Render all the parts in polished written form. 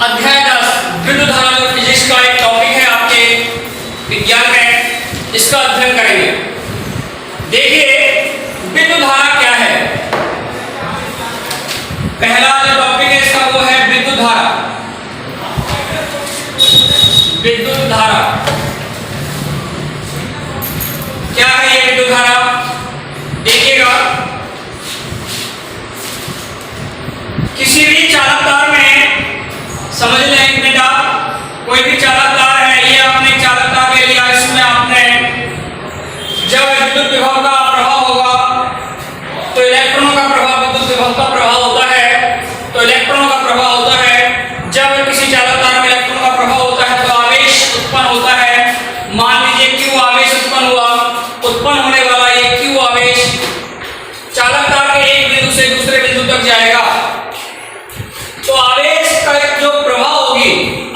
अध्याय 10 विद्युत धारा जो फिजिक्स का एक टॉपिक है आपके विज्ञान में, इसका अध्ययन करेंगे। देखिए विद्युत धारा क्या है। पहला जो टॉपिक है इसका वो है विद्युत धारा। विद्युत धारा क्या है? ये विद्युत धारा देखिएगा, किसी भी चालक तार में समझ लें एक मिनट आप, कोई भी चालक तार है, ये आपने चालक तार ले लिया, इसमें आपने जब विद्युत विभव का प्रभाव होगा तो इलेक्ट्रॉनों का प्रभाव, विद्युत विभव का प्रभाव होता है तो इलेक्ट्रॉनों का प्रभाव होता है। जब किसी चालक तार में इलेक्ट्रॉन का प्रभाव होता है तो आवेश उत्पन्न होता है। मान लीजिए Q आवेश उत्पन्न हुआ, उत्पन्न होने वाला ये Q आवेश चालक तार के एक बिंदु से दूसरे बिंदु तक जाएगा, तो आवेश का जो प्रवाह होगी,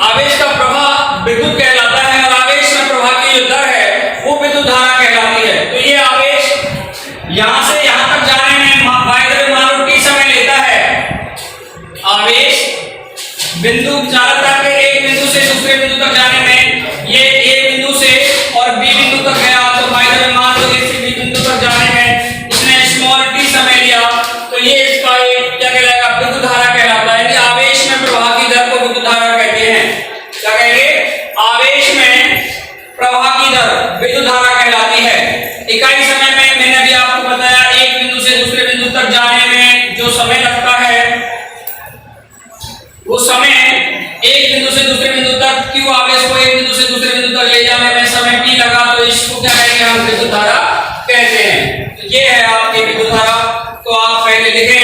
आवेश का प्रवाह विद्युत कहलाता है और आवेश में प्रवाह की जो दर है वो विद्युत धारा कहलाती है। तो ये आवेश यहां से यहां तक जाने में मान लो t समय लेता है। आवेश बिंदु चालक तार के एक बिंदु से दूसरे बिंदु तक जाने में, ये a बिंदु से और b बिंदु तक गया, तो मान लो इस b बिंदु तक जाने में इसने स्मॉल t समय लिया, तो ये इसका क्या कहलाएगा? विद्युत धारा कहलाता है। आवेश में प्रवाह की दर को विद्युत धारा कहते हैं। क्या कहेंगे? आवेश में प्रवाह की दर विद्युत धारा कहलाती है। इकाई समय में मैंने अभी आपको बताया, एक बिंदु से दूसरे बिंदु तक जाने में जो समय लगता है वो समय, एक बिंदु से दूसरे बिंदु तक Q आवेश को एक बिंदु से दूसरे बिंदु तक ले जाने में समय t लगा, तो इसको क्या कहेंगे? हम विद्युत धारा कहते हैं। तो ये है आपकी विद्युत धारा। तो आप पहले लिखें,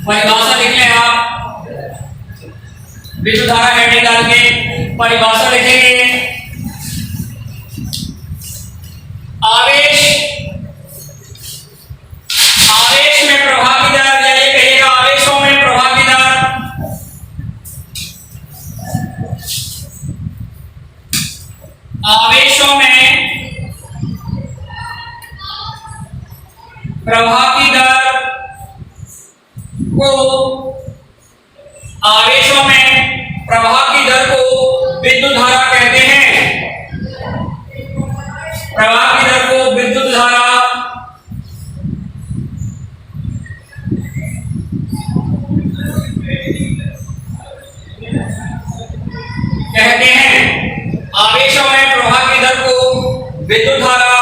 परिभाषा लिख लें आप, विद्युत धारा हेडिंग डाल के परिभाषा लिखेंगे। आवेश, आवेश में प्रवाह की दर, या ये कहिएगा आवेशों में प्रवाह की दर, आवेशों में प्रवाह की दर को, आवेशों में प्रवाह की दर को विद्युत धारा कहते हैं। प्रवाह की दर को विद्युत धारा कहते हैं। आवेशों में प्रवाह की दर को विद्युत धारा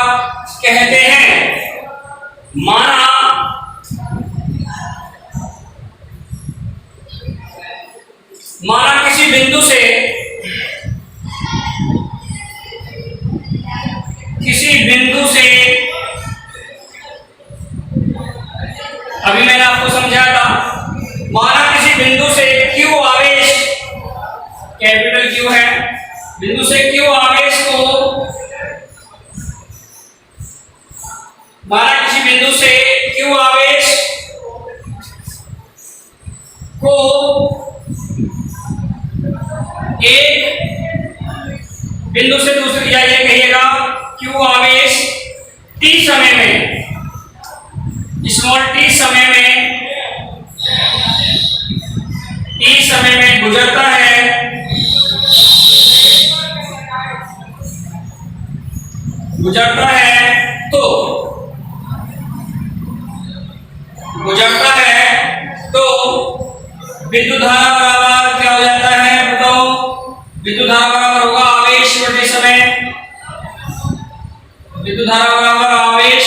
कहते हैं। माना किसी बिंदु से, अभी मैंने आपको समझाया था, माना किसी बिंदु से Q आवेश, कैपिटल Q है, बिंदु से Q आवेश को, माना किसी बिंदु से Q आवेश को एक बिंदु से दूसरी, या ये कहिएगा Q आवेश t समय में, स्मॉल t समय में गुजरता है तो विद्युत धारा बराबर क्या हो जाता है? बताओ, विद्युत धारा बराबर होगा आवेश बटे समय। विद्युत धारा बराबर आवेश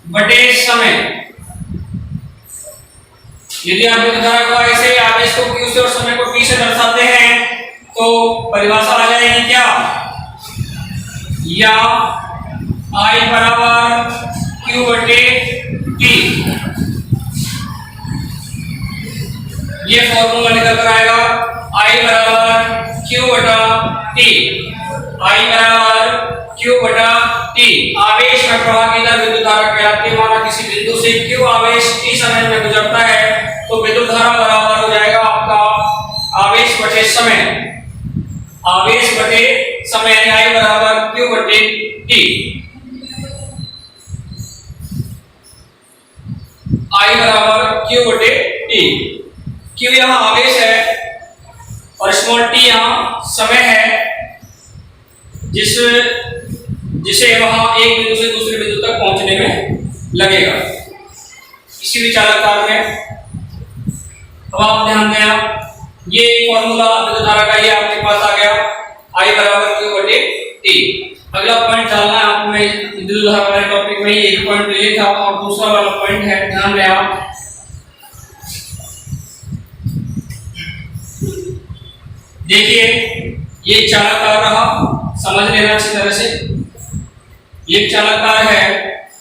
बटे समय। यदि आप विद्युत धारा को ऐसे आवेश को Q से और समय को T से दर्शाते हैं तो परिभाषा आ जाएगी क्या? या I बराबर Q बटे T, ये फॉर्मूला निकल कर आएगा। I बराबर Q बटा T, I बराबर Q बटा T। आवेश में प्रवाह की दर विद्युत धारा कहलाती है। माना किसी बिंदु से Q आवेश T समय में गुजरता है तो विद्युत धारा बराबर हो जाएगा आपका आवेश बटे समय। आवेश बटे समय, I बराबर Q बटे T। I बराबर Q Q बटे T। Q यहाँ आवेश है और स्मॉल t यहाँ समय है जिसे वहां एक बिंदु से दूसरे बिंदु तक पहुंचने में लगेगा किसी भी चालक तार में। अब आप ध्यान दें, आप ये फॉर्मूला विद्युत धारा का ये आपके पास आ गया, I बराबर Q बटे T। अगला पॉइंट डालना है आपको, मैं विद्युत धारा वाले टॉपिक में ये एक पॉइंट ले था और दूसरा वाला पॉइंट है, ध्यान दें आप। देखिए ये चालक तार रहा, समझ लेना अच्छी तरह से। ये चालक तार है,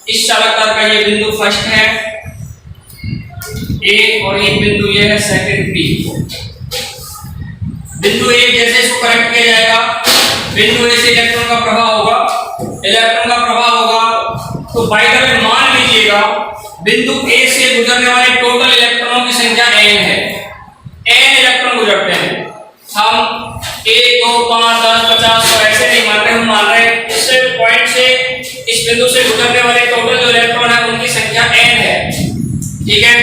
इस चालक तार का ये बिंदु फर्स्ट है ए और एक बिंदु ये है सेकंड बी। बिंदु ए जैसे इसको कनेक्ट किया जाएगा, बिंदु ए से इलेक्ट्रॉन का प्रवाह होगा, तो बाय द वे मान लीजिएगा बिंदु ए से गुजरने वाले टोटल इलेक्ट्रॉनों की संख्या n है। n इलेक्ट्रॉन गुजरते हैं, हम 1 2 5 10 50 और ऐसे नहीं मान रहे, हम मान रहे हैं इस पॉइंट से इस बिंदु से गुजरने वाले टोटल जो इलेक्ट्रॉन है उनकी संख्या n है, ठीक है।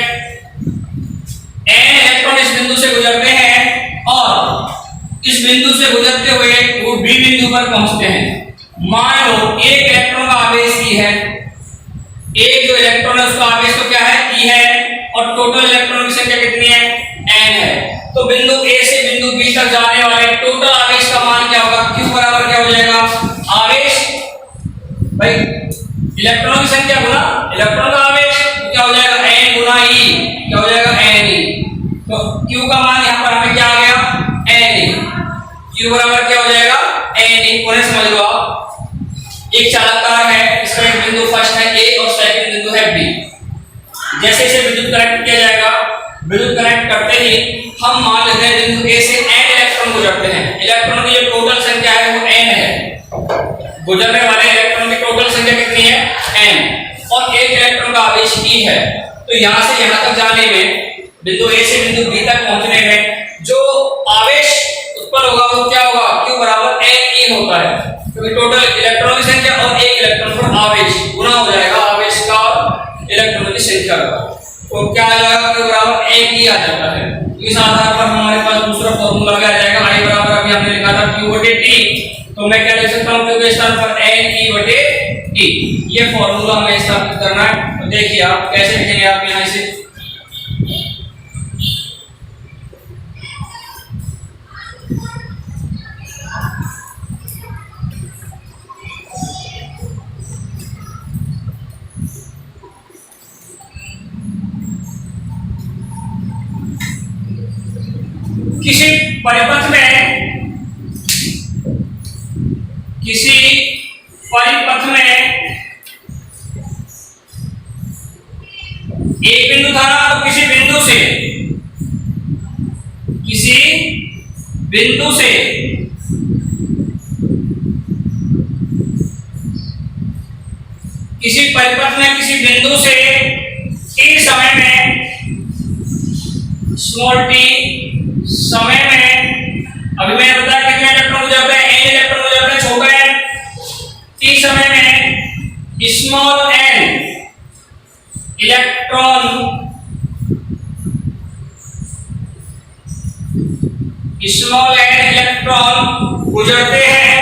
n इलेक्ट्रॉन इस बिंदु से गुजरते हैं और इस बिंदु से गुजरते हुए वो बी बिंदु पर पहुंचते हैं। मान लो एक इलेक्ट्रॉन का आवेश e है, एक जो इलेक्ट्रॉन है उसका आवेश तो क्या है e है और टोटल इलेक्ट्रॉन की संख्या कितनी है n है। तो बिंदु a से बिंदु b तक जाने वाले टोटल आवेश का मान क्या होगा, q बराबर क्या हो जाएगा, आवेश भाई इलेक्ट्रॉन की संख्या गुना इलेक्ट्रॉन का आवेश, क्या हो जाएगा n गुना e, क्या हो जाएगा n e। तो q का मान यहां पर हमें क्या आ गया n e, q बराबर क्या हो जाएगा n e। पूरे समझ लो आप, एक चालक तार है, इसका एक बिंदु फर्स्ट है a और सेकंड बिंदु है b। जैसे इसे विद्युत कनेक्ट किया जाएगा, विद्युत कनेक्ट करते ही हम मान लेते हैं बिंदु a से n इलेक्ट्रॉन गुजरते हैं। इलेक्ट्रॉन की जो टोटल संख्या है वो n है, गुजरने वाले इलेक्ट्रॉन की टोटल संख्या कितनी है n, और एक इलेक्ट्रॉन का आवेश e है। तो यहां से यहां तक जाने में, बिंदु a से बिंदु b तक पहुंचने में जो आवेश उत्पन्न होगा वो क्या होगा, q बराबर n e होता है, क्योंकि टोटल इलेक्ट्रॉन की संख्या और एक इलेक्ट्रॉन पर आवेश गुना हो जाएगा आवेश का इलेक्ट्रॉन की संख्या का, तो क्या आ जाएगा q बराबर n e आ जाता है। इस आधार पर हमारे पास दूसरा फॉर्मूला क्या आ जाएगा, I बराबर अभी हमने लिखा था q बटे t, तो मैं क्या लिख सकता हूं q के स्थान पर n e बटे t। ये फॉर्मूला हमें स्थापित करना है, तो देखिए आप कैसे लिखेंगे, आप यहां से किसी परिपथ में एक बिंदु धारा तो किसी बिंदु से किसी परिपथ में किसी बिंदु से t समय में, स्मॉल t समय में, अभी मैंने बताया कितने इलेक्ट्रॉन गुजरते हैं, n इलेक्ट्रॉन गुजरते हैं, छोटा n, t समय में स्मॉल n इलेक्ट्रॉन गुजरते हैं,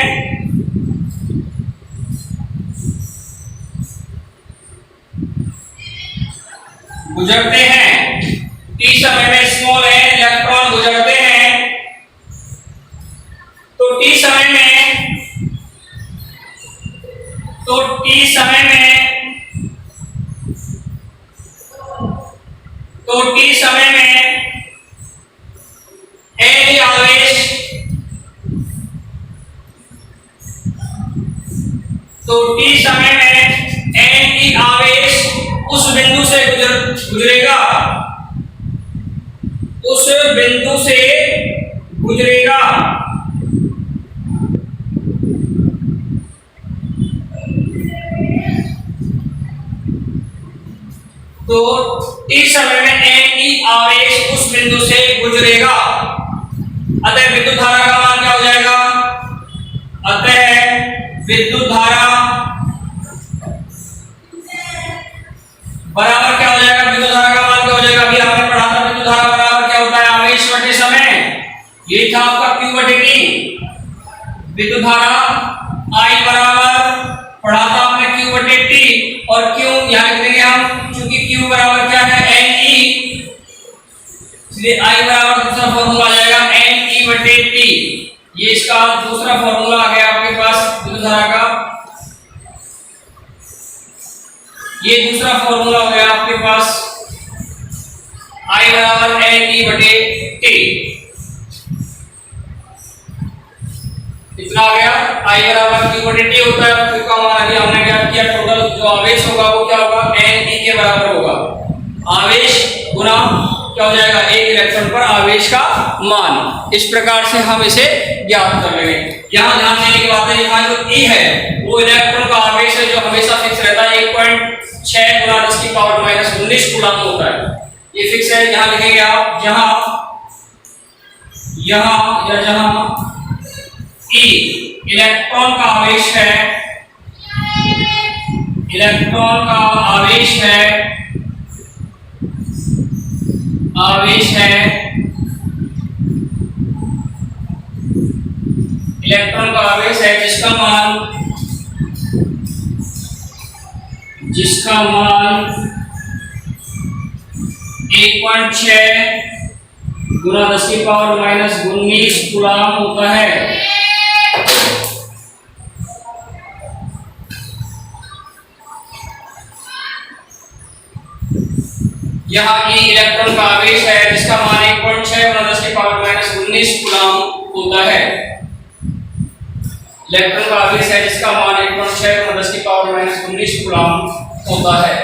t समय में स्मॉल n इलेक्ट्रॉन गुजरते हैं। तो t समय में n आवेश, उस बिंदु से गुजरेगा। तो t समय में n आवेश उस बिंदु से गुजरेगा, अतः विद्युत धारा का मान क्या हो जाएगा, अतः विद्युत धारा बराबर क्या हो जाएगा, विद्युत धारा का मान क्या हो जाएगा, अभी हमने पढ़ा था विद्युत धारा बराबर क्या होता है, आवेश बटे समय। ये था आपका Q बटे T। विद्युत धारा I बराबर पढ़ा था आपने Q बटे T, और Q यहाँ लिख देंगे हम, क्योंकि Q बराबर क्या है, NE, इसलिए I बराबर दूसरा फॉर्मूला आ जाएगा NE बटे T। ये इसका दूसरा फॉर्मूला आ गया आपके पास विद्युत धारा का, ये दूसरा फॉर्मूला हो गया आपके पास I बराबर NE बटे T। इतना आ गया, I बराबर Q बटे T होता है। Q का मान अभी हमने क्या किया, टोटल जो आवेश होगा वो क्या होगा, NE के बराबर होगा। आवेश गुना क्या हो जाएगा, एक इलेक्ट्रॉन पर आवेश का मान। इस प्रकार से हम इसे ज्ञात कर लेंगे। यहाँ ध्यान देने की बात है, यहाँ जो E है वो इलेक्ट्रॉन का आवेश है जो हमेशा फिक्स रहता है, 1.6 गुना 10 की पावर माइनस 19 कूलम होता है। ये फिक्स है। यहाँ लिखेंगे आप, यहाँ या जहाँ E इलेक्ट्रॉन का आवेश है, इलेक्ट्रॉन का आवेश है, इलेक्ट्रॉन का आवेश है जिसका मान 1.6 गुना 10 की पावर माइनस 19 कूलम होता है। यहाँ E इलेक्ट्रॉन का आवेश है जिसका मान 1.6 गुना 10 की पावर माइनस 19 कूलम होता है। इलेक्ट्रॉन का आवेश है जिसका मान 1.6 गुना 10 की पावर माइनस 19 कूलम होता है।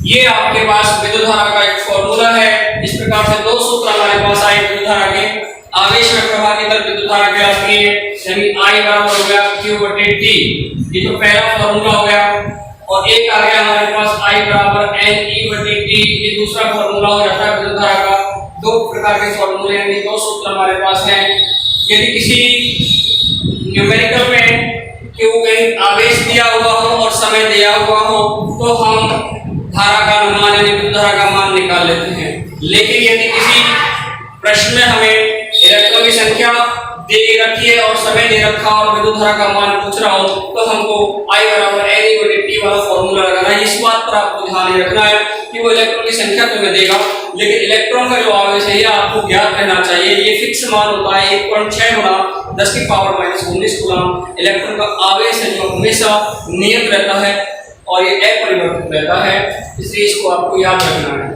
ये आपके पास विद्युत धारा का एक फॉर्मूला है। इस प्रकार से दो सूत्र हमारे पास आए विद्युत धारा के, आवेश में प्रवाह की दर विद्युत धारा के आपकी है, यानी I बराबर हो गया Q बटे T। ये तो पहला फॉर्मूला हो गया, और एक आ गया हमारे पास I बराबर NE बटे T। ये दूसरा फॉर्मूला हो जाता है विद्युत धारा का। दो प्रकार के फॉर्मूले हैं, दो सूत्र हमारे पास हैं। यदि किसी न्यूमेरिकल में Q कहीं आवेश दिया हुआ हो और समय दिया हुआ हो तो हम धारा का अनुमान यानी विद्युत धारा का मान निकाल लेते हैं। लेकिन यदि किसी प्रश्न में हमें इलेक्ट्रॉन की संख्या दे रखी है और समय दे रखा और विद्युत धारा का मान पूछ रहा हो तो हमको I बराबर NE बटे T वाला फॉर्मूला लगाना है। इस बात पर आपको ध्यान रखना है कि वो इलेक्ट्रॉन की संख्या तो हमें देगा, लेकिन इलेक्ट्रॉन का जो आवेश है ये आपको ज्ञात रहना चाहिए। ये फिक्स मान होता है 1.6 गुना 10 की पावर माइनस 19 कूलम इलेक्ट्रॉन का आवेश है जो हमेशा नियत रहता है और ये अपरिवर्तित रहता है, इसलिए इसको आपको याद रखना है।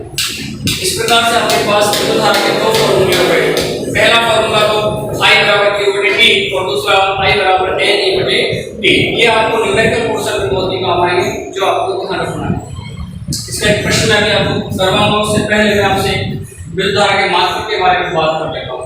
इस प्रकार से आपके पास विद्युत धारा के दो फॉर्मूले हो गए। पहला फॉर्मूला तो I बराबर Q बटे T और दूसरा I बराबर NE बटे T। ये आपको न्यूमेरिकल पोर्शन में बहुत ही काम आएंगे, जो आपको ध्यान रखना है। इसका एक प्रश्न मैं भी आपको करवाऊंगा, उससे पहले मैं आपसे विद्युत धारा के मात्रा के बारे में बात कर लेता हूँ।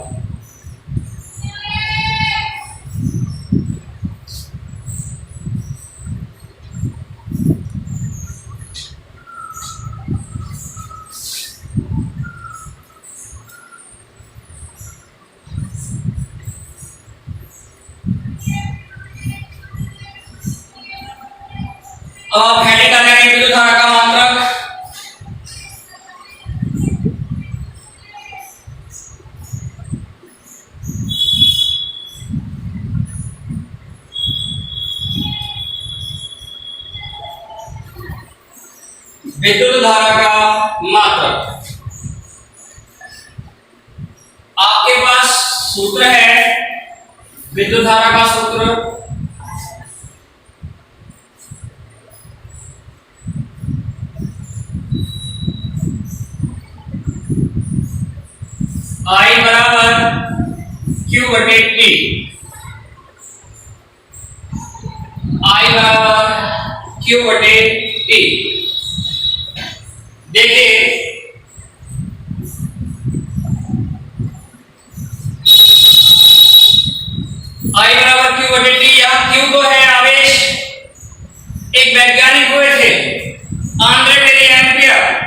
अब आप हेडिंग कर लेंगे विद्युत धारा का मात्रक। विद्युत धारा का मात्रक आपके पास सूत्र है, विद्युत धारा का सूत्र I बराबर Q बटे T। I बराबर Q बटे T। देखिए I बराबर Q बटे T। यहाँ Q तो है आवेश, एक वैज्ञानिक हुए थे आंद्रे मेरी एम्पियर।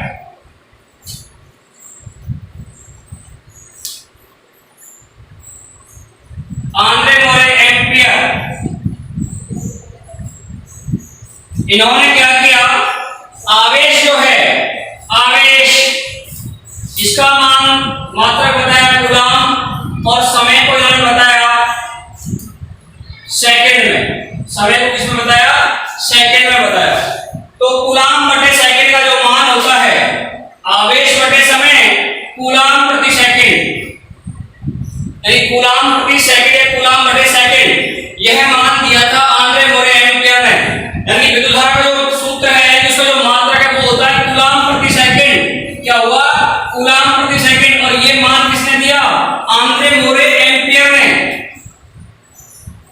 आंद्रे मोरे एम्पियर इन्होंने क्या किया, आवेश जो है, आवेश, इसका मान मात्रक बताया कूलाम और समय को इन्होंने बताया सेकंड में। समय को किसमें बताया? सेकंड में बताया। तो कूलाम बटे सेकंड का जो मान होता है, आवेश बटे समय कूलाम प्रति सेकंड, यानी कूलाम प्रति सेकंड या कूलाम बटे सेकंड, यह मान दिया था आंद्रे मोरे एम्पियर ने। यानी विद्युत धारा का जो सूत्र है, जिसका जो मात्रक है वो होता है कूलाम प्रति सेकंड। क्या हुआ? कूलाम प्रति सेकंड। और ये मान किसने दिया? आंद्रे मोरे एम्पियर ने।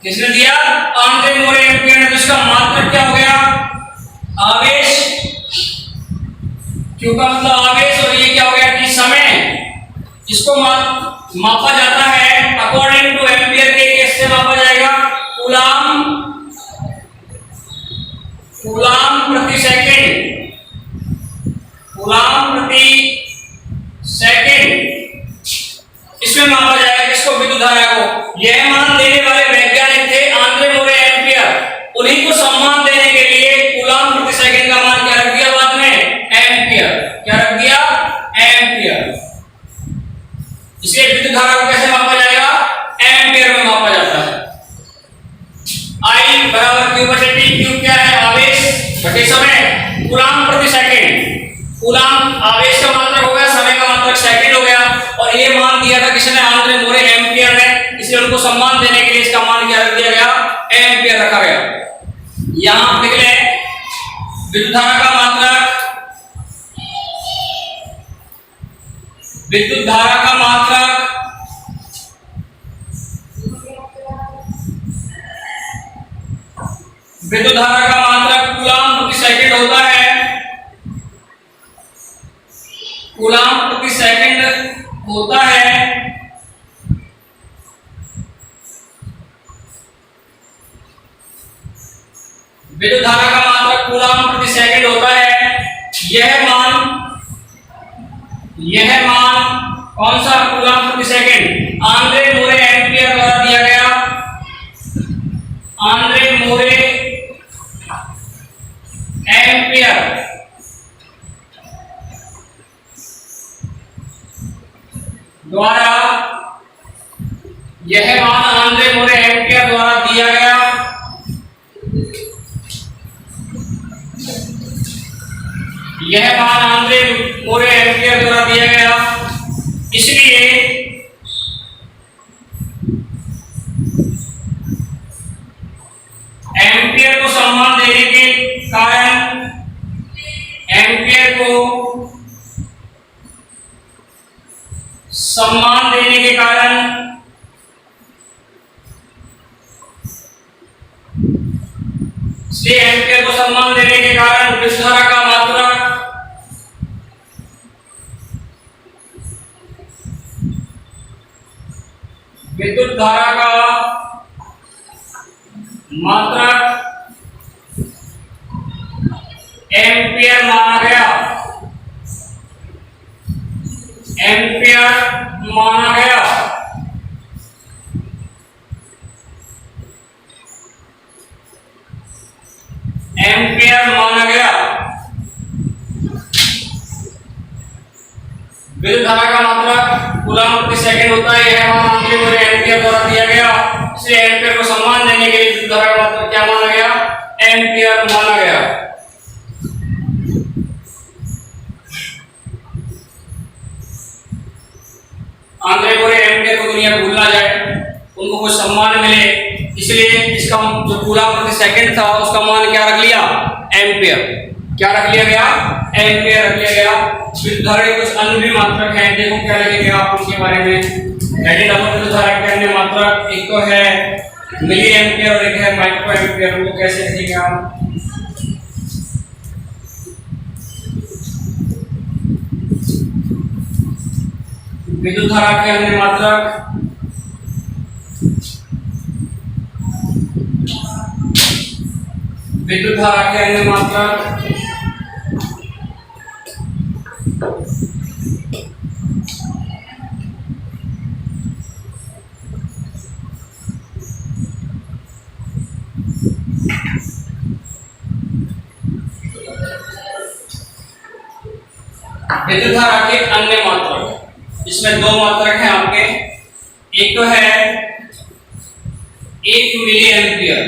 किसने दिया? आंद्रे मोरे एम्पियर ने। तो इसका मात्रक क्या हो गया? आवेश, क्यों का मतलब आवेश, और ये क्या हो गया कि समय। इसको मापा जाता है अकॉर्डिंग टू एम्पियर के, कैसे मापा जाएगा? कूलाम, कूलाम प्रति सेकंड, कूलाम प्रति सेकंड, इसमें मापा जाएगा किसको? विद्युत धारा को। यह मान देने वाले वैज्ञानिक थे आंद्रे मोरे एम्पियर। उन्हीं को सम्मान देने के लिए कूलाम प्रति सेकंड का मान क्या रख दिया बाद में? एम्पियर। क्या रख दिया? एम्पियर। इसलिए विद्युत धारा को कैसे मापा जाएगा? एम्पियर में मापा जाता है। I बराबर Q बटे T। Q क्या है? आवेश बटे समय कूलाम प्रति सेकंड। कूलाम आवेश का मात्रक हो गया, समय का मात्रक सेकंड हो गया। और ये मान दिया था किसने? आंद्रे मोरे एम्पियर ने। इसलिए उनको सम्मान देने के लिए इसका मान क्या रख दिया गया? एम्पियर रखा गया। यहां देख लें विद्युत धारा का मात्रक, विद्युत धारा का मात्रक विद्युत धारा का मात्रक कूलाम प्रति सेकंड होता है। कूलाम प्रति सेकंड होता है। विद्युत धारा का मात्रक कूलाम प्रति सेकंड होता है। यह मान कौन सा? कूलाम प्रति सेकंड आंद्रे मोरे एम्पियर द्वारा दिया गया। आंद्रे मोरे एम्पियर द्वारा, यह मान आंद्रे मोरे एम्पियर द्वारा दिया गया। यह मान आंद्रे मोरे एम्पियर द्वारा दिया गया। इसलिए एम्पियर को सम्मान देने के कारण, एम्पियर को सम्मान देने के कारण इसलिए एम्पियर को सम्मान देने के कारण विद्युत धारा का मात्रक, विद्युत धारा का मात्रक एम्पियर माना गया। एम्पियर माना गया। एम्पियर माना गया। विद्युत धारा का मात्रक कूलाम प्रति सेकंड होता है। यह मान आंद्रे मोरे एम्पियर द्वारा दिया गया। इसलिए एम्पियर को सम्मान देने के लिए विद्युत धारा का मात्रक क्या माना गया? एम्पियर माना गया। आंद्रे मोरे एम्पियर को दुनिया भूल ना जाए, उनको कुछ सम्मान मिले, इसलिए इसका जो कूलाम प्रति सेकंड था उसका मान क्या रख लिया? एम्पियर। क्या रख लिया गया? एम्पियर रख लिया गया। विद्युत धारा के कुछ अन्य भी मात्रक हैं, देखो क्या लिखेंगे आप उनके बारे में। विद्युत धारा के अन्य मात्रक एक तो है मिली एम्पियर और एक है माइक्रो एम्पियर। उनको कैसे लिखेंगे आप? विद्युत धारा के अन्य मात्रक विद्युत धारा के अन्य मात्रक विद्युत धारा के अन्य मात्रक, इसमें दो मात्रक हैं आपके, एक तो है 1 मिली एम्पियर,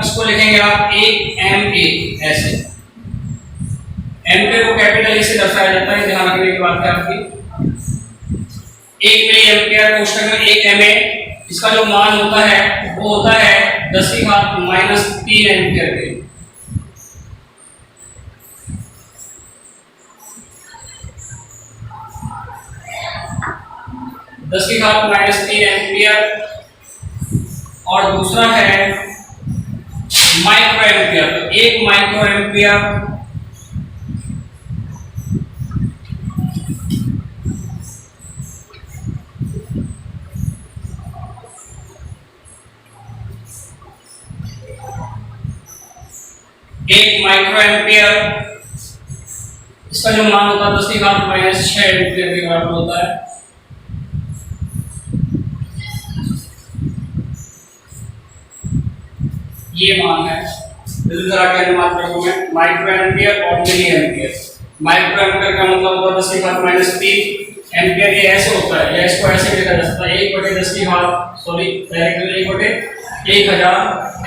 इसको लिखेंगे आप 1 MA, ऐसे एम्पियर को कैपिटल ए से दर्शाया जाता है, ध्यान रखने की बात है आपकी। 1 मिली एम्पियर कोष्ठक में 1 MA, इसका जो मान होता है वो होता है 10⁻³ एम्पियर के। (10⁻³ एम्पियर। और दूसरा है माइक्रो एम्पियर, तो 1 माइक्रो एम्पियर इसका जो मान होता है 10⁻⁶ एम्पियर के बराबर होता है। ये मान है विद्युत धारा के अन्य मात्रकों में माइक्रो एम्पियर और मिली एम्पियर। माइक्रो एम्पियर का मतलब होगा 10⁻³ एम्पियर, ये ऐसे होता है, या इसको ऐसे लिखा जा सकता है 1/10,000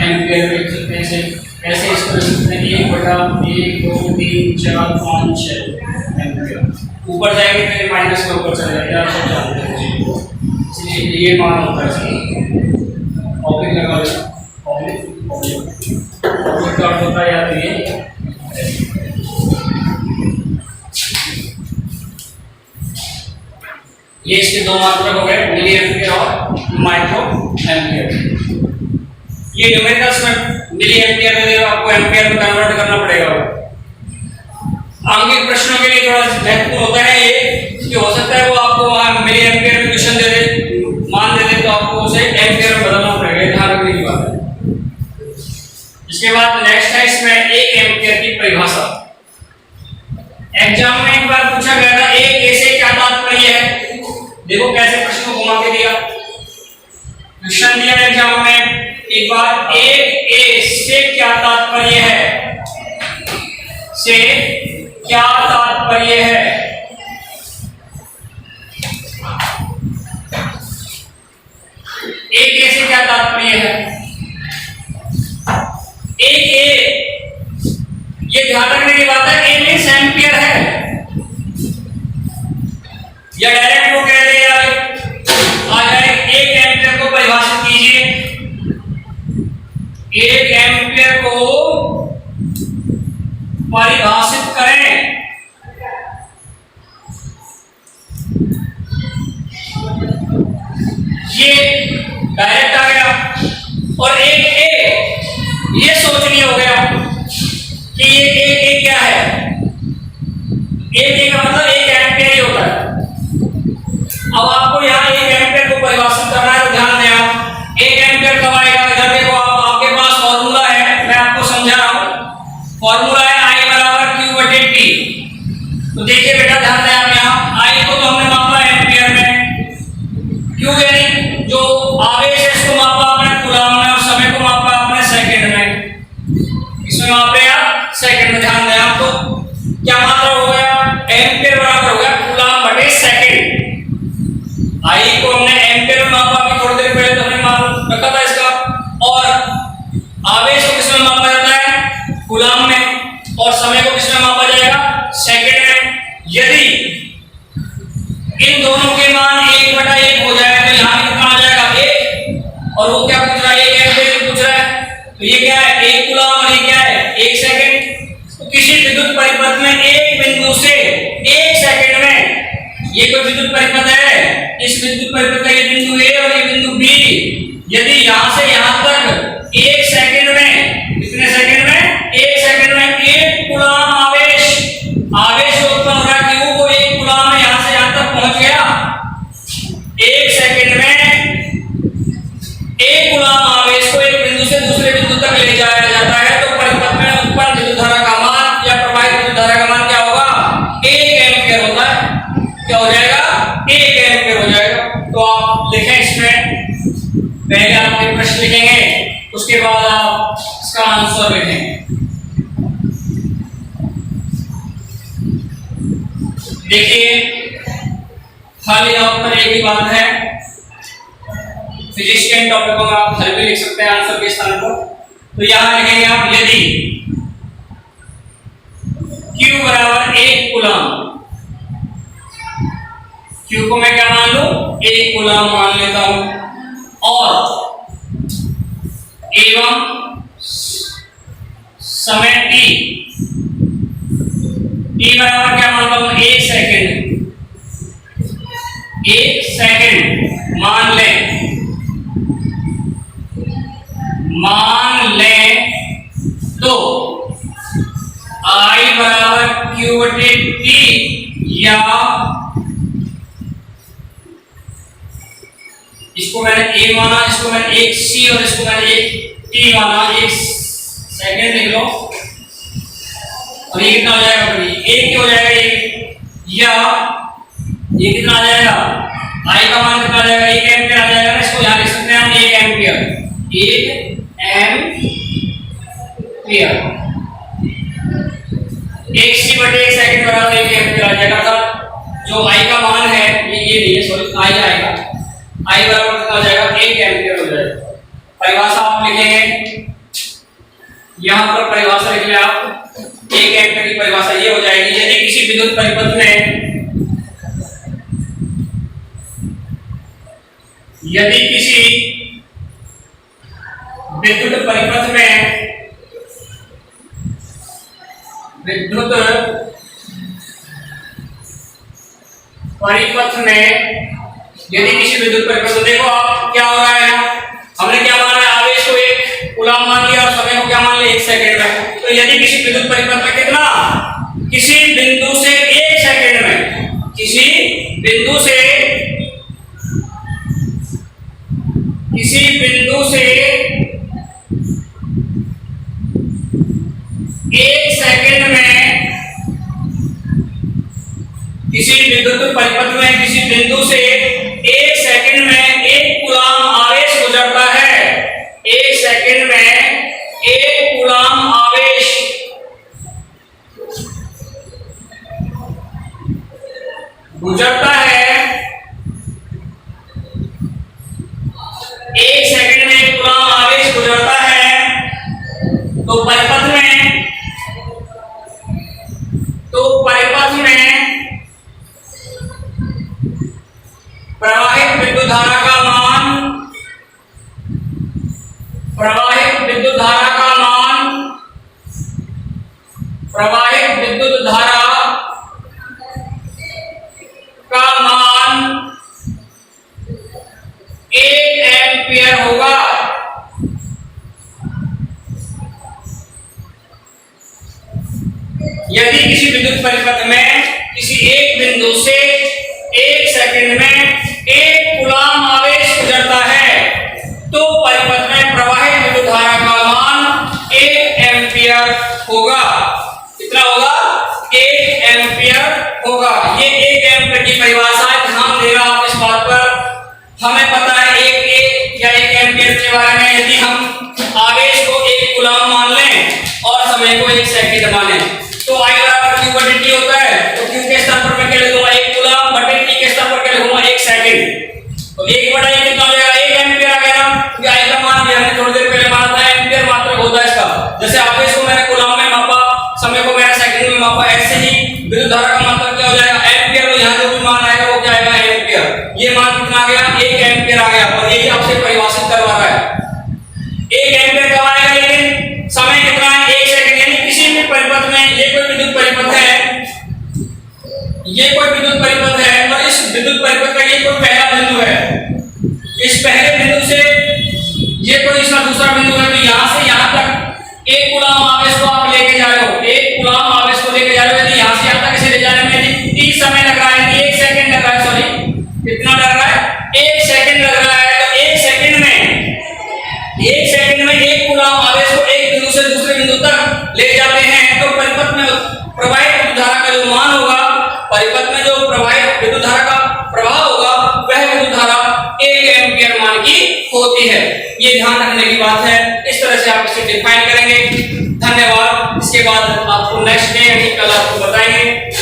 एम्पियर, ऐसे इसको लिख सकते हैं 1/1, 2, 3, 4, 5, 6 एम्पियर। ऊपर जाएंगे तो माइनस में ऊपर चले जाएगा, आप सब जानते हैं, इसलिए ये मान होता है इसका। ऑब्लिक लगा लेना, ऑब्लिक का अर्थ होता है याद रखिए ये इसके दो मात्रक हो गए, मिली एम्पियर और माइक्रो एम्पियर। ये न्यूमेरिकल्स में मिली एम्पियर में देगा, आपको एम्पियर में कन्वर्ट करना पड़ेगा। आगे प्रश्नों के लिए थोड़ा महत्वपूर्ण होता है ये कि हो सकता है वो आपको वहां मिली एम्पियर में क्वेश्चन दे दे, मान दे दे, तो आपको उसे एम्पियर में बदलना पड़ेगा, ध्यान रखने की बात है। इसके बाद नेक्स्ट है इसमें 1 एम्पियर की परिभाषा। एग्जाम में एक बार पूछा गया था 1 A से क्या तात्पर्य है। देखो कैसे प्रश्न को घुमा के दिया, क्वेश्चन दिया एग्जाम में एक बार 1 A से क्या तात्पर्य है, से क्या तात्पर्य है। एक A से क्या तात्पर्य है, 1 A, ये ध्यान रखने की बात है, A मींस एम्पियर है, या डायरेक्ट वो कह दे यार आ जाए 1 एम्पियर को परिभाषित कीजिए, 1 एम्पियर को परिभाषित करें। ये डायरेक्ट आ गया, और 1 A ये सोच लिया हो गया कि ये 1 A क्या है, 1 A का मतलब 1 एम्पियर ही होता है। अब आपको यहाँ 1 एम्पियर को परिभाषित करना है, तो ध्यान दें आप 1 एम्पियर कब आएगा। इधर देखो आप, आपके पास फॉर्मूला है, मैं आपको समझा रहा हूँ, फॉर्मूला है I = Q/T। तो देखिए बेटा ध्यान दें आप, यहाँ I को तो हमने मापा एम्पियर में, Q यानी जो आवेश है इसको मापा आपने कूलम में, और समय को मापा आपने सेकंड में, इसमें मापे आप सेकंड में। ध्यान दें आप, तो क्या मात्रा हो गया, एम्पियर बराबर हो गया कूलम/सेकंड। आई को हमने एम्पियर में मापा, अभी थोड़ी देर पहले तो हमने मान रखा था इसका, और आवेश को किसमें मापा जाता है, कूलम में, और समय को किसमें मापा जाएगा, सेकंड में। यदि इन दोनों के मान 1/1 हो जाए तो यहाँ कितना आ जाएगा 1, और वो क्या पूछ रहा है 1 एम्पियर पूछ रहा है, तो ये क्या है 1 कूलम, और ये क्या है 1 सेकंड। तो किसी विद्युत परिपथ में एक बिंदु से 1 सेकंड में, ये कोई विद्युत परिपथ है, इस विद्युत परिपथ का ये बिंदु A और ये बिंदु B, यदि यहां से यहां तक 1 सेकंड में, कितने सेकंड में 1 सेकंड में 1 कूलम आवेश उत्पन्न हो रहा है, Q को 1 कूलम में यहां से यहां तक पहुंच गया, 1 सेकंड में 1 कूलम आवेश को एक बिंदु से दूसरे बिंदु तक ले जाया जाता है, तो परिपथ में उत्पन्न विद्युत धारा का मान या प्रवाहित विद्युत धारा का मान क्या होगा, 1 एम्पियर होता है। क्या हो जाएगा, 1 एम्पियर हो जाएगा। तो आप लिखें इसमें, पहले आप प्रश्न लिखेंगे आप इसका आंसर लिखें। देखिए हल यहाँ पर एक ही बात है, फिजिक्स के टॉपिक को आप हल भी लिख सकते हैं आंसर के स्थान पर। तो यहाँ लिखेंगे आप यदि Q बराबर 1 कूलम, Q को मैं क्या मान लूं, 1 कूलम मान लेता हूं, और एवं समय t बराबर क्या मानता हूं, 1 सेकेंड, 1 सेकेंड मान लें तो I बराबर Q बटे T, या इसको मैंने A माना, इसको मैंने 1 C और इसको मैंने 1 T माना, 1 सेकेंड लिख लो, और ये कितना हो जाएगा भाई, 1 क्यों हो जाएगा ये, या ये कितना आ जाएगा, I का मान कितना आ जाएगा, 1 एम्पियर आ जाएगा ना, इसको यहाँ लिख सकते हैं हम 1 एम्पियर, 1 एम्पियर, 1 C बटे 1 सेकेंड बराबर 1 एम्पियर आ जाएगा। अर्थात जो I का मान है ये नहीं है, सॉरी I आएगा, I बराबर कितना हो जाएगा, 1 एम्पियर हो जाएगा। परिभाषा आप लिखेंगे, यहाँ पर परिभाषा लिख लें आप, 1 एम्पियर की परिभाषा ये हो जाएगी, यदि किसी विद्युत परिपथ में देखो आप क्या हो रहा है, हमने क्या माना है, आवेश को 1 कूलम मान लिया और समय को क्या मान लिया, 1 सेकेंड में। तो यदि किसी विद्युत परिपथ में कितना, किसी बिंदु से 1 सेकेंड में, किसी बिंदु से 1 सेकेंड में, किसी विद्युत परिपथ में किसी बिंदु से 1 सेकेंड में 1 कूलम आवेश गुजरता है, 1 सेकेंड में 1 कूलम आवेश गुजरता है, 1 सेकेंड में 1 कूलम आवेश गुजरता है, तो परिपथ में प्रवाहित विद्युत धारा का मान, प्रवाहित विद्युत धारा का मान 1 एम्पियर होगा। यदि किसी विद्युत परिपथ में किसी एक बिंदु से 1 सेकेंड में 1 कूलम आवेश गुजरता है, तो परिपथ में प्रवाहित विद्युत धारा का मान 1 एम्पियर होगा। कितना होगा, 1 एम्पियर होगा। ये 1 एम्पियर की परिभाषा है, ध्यान देना आप इस बात पर। हमें पता है 1 एम्पियर के बारे में, यदि हम आवेश को 1 कूलम मान लें और समय को 1 सेकेंड माने, तो I बराबर Q बटे T होता है। तो Q के स्थान पर मैं क्या लिखूंगा, 1 कूलम बटे T के स्थान पर क्या लिखूंगा, 1 सेकंड। तो 1 बटा 1 कितना हो जाएगा, 1 एम्पियर आ गया ना, क्योंकि I का मान भी हमने थोड़ी देर पहले माना था, एम्पियर मात्रक होता है इसका। जैसे आवेश को मैंने कूलम में मापा, समय को मैंने सेकंड में मापा, ऐसे ही विद्युत धारा का मात्रक क्या हो जाएगा, एम्पियर। तो यहाँ जो भी मान आएगा वो क्या आएगा, एम्पियर। ये मान कितना आ गया, 1 एम्पियर आ गया, और यही आपसे परिभाषित करवा रहा है। 1 एम्पियर कब आएगा, लेकिन समय कितना है, 1 सेकंड। यानी किसी भी परिपथ में, ये कोई विद्युत परिपथ है, ये कोई विद्युत परिपथ है, और इस विद्युत परिपथ का ये कोई पहला बिंदु है। इस पहले बिंदु से ये कोई इसका दूसरा बिंदु है, तो यहाँ से यहाँ तक 1 कूलम आवेश को आप लेके जा रहे हो, 1 कूलम आवेश को लेके जा रहे हो। यदि यहाँ से यहाँ तक इसे ले जाने में यदि T समय लग रहा है, 1 सेकंड लग रहा है, सॉरी कितना लग रहा है, 1 सेकंड लग रहा है, तो 1 सेकंड में 1 कूलम आवेश को एक बिंदु से दूसरे बिंदु तक ले जाते हैं, तो परिपथ में प्रवाहित विद्युत धारा का जो मान होगा, परिपथ में जो प्रवाहित विद्युत धारा का प्रवाह होगा, वह विद्युत धारा 1 एम्पियर मान की होगी। होती है, ये ध्यान रखने की बात है। इस तरह से आप इसे डिफाइन करेंगे। धन्यवाद। इसके बाद आपको नेक्स्ट डे कल आपको बताएंगे।